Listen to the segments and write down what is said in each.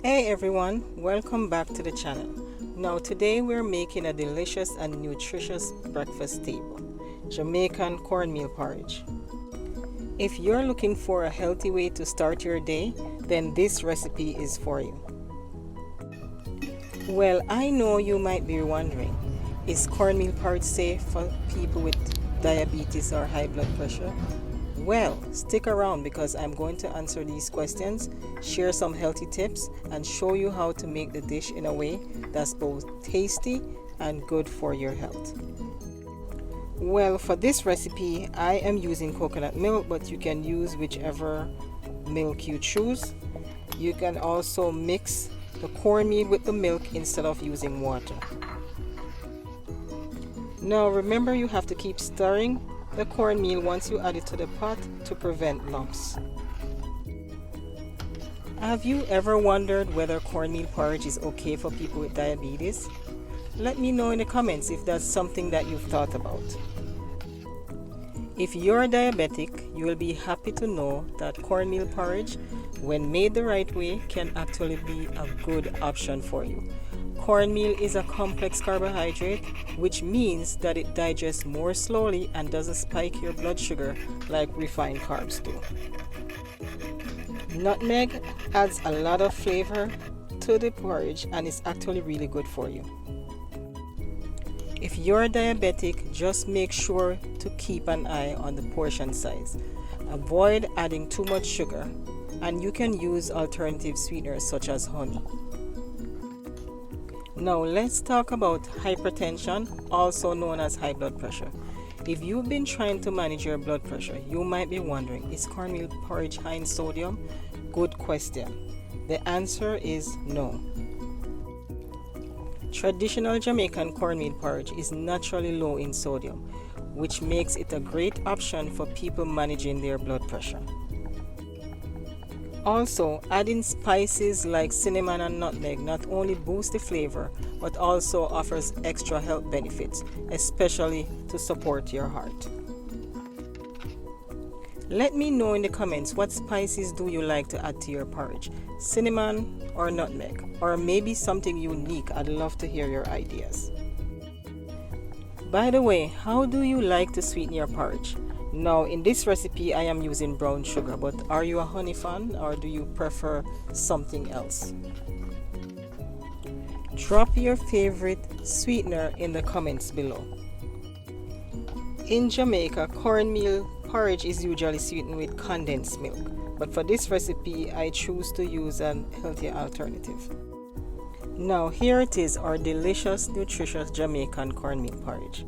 Hey everyone, welcome back to the channel. Now today we're making a delicious and nutritious breakfast staple, Jamaican cornmeal porridge. If you're looking for a healthy way to start your day, then this recipe is for you. Well, I know you might be wondering, is cornmeal porridge safe for people with diabetes or high blood pressure? Well, stick around because I'm going to answer these questions, share some healthy tips, and show you how to make the dish in a way that's both tasty and good for your health. Well, for this recipe, I am using coconut milk, but you can use whichever milk you choose. You can also mix the cornmeal with the milk instead of using water. Now remember, you have to keep stirring the cornmeal once you add it to the pot to prevent lumps. Have you ever wondered whether cornmeal porridge is okay for people with diabetes? Let me know in the comments if that's something that you've thought about. If you're diabetic, you will be happy to know that cornmeal porridge, when made the right way, can actually be a good option for you. Cornmeal is a complex carbohydrate, which means that it digests more slowly and doesn't spike your blood sugar like refined carbs do. Nutmeg adds a lot of flavor to the porridge and is actually really good for you. If you're diabetic, just make sure to keep an eye on the portion size. Avoid adding too much sugar, and you can use alternative sweeteners such as honey. Now let's talk about hypertension, also known as high blood pressure. If you've been trying to manage your blood pressure, you might be wondering, is cornmeal porridge high in sodium? Good question. The answer is no. Traditional Jamaican cornmeal porridge is naturally low in sodium, which makes it a great option for people managing their blood pressure. Also, adding spices like cinnamon and nutmeg not only boosts the flavor, but also offers extra health benefits, especially to support your heart. Let me know in the comments, what spices do you like to add to your porridge? Cinnamon or nutmeg? Or maybe something unique? I'd love to hear your ideas. By the way, how do you like to sweeten your porridge? Now in this recipe I am using brown sugar, but are you a honey fan or do you prefer something else? Drop your favorite sweetener in the comments below. In Jamaica, cornmeal porridge is usually sweetened with condensed milk, but for this recipe I choose to use an healthier alternative. Now here it is, our delicious, nutritious Jamaican cornmeal porridge.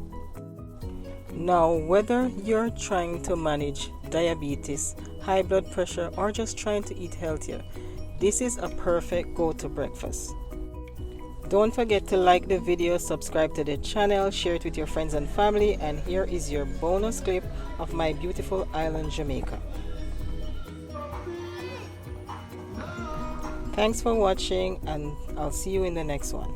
Now, whether you're trying to manage diabetes, high blood pressure, or just trying to eat healthier, this is a perfect go-to breakfast. Don't forget to like the video, subscribe to the channel, share it with your friends and family, and here is your bonus clip of my beautiful island, Jamaica. Thanks for watching, and I'll see you in the next one.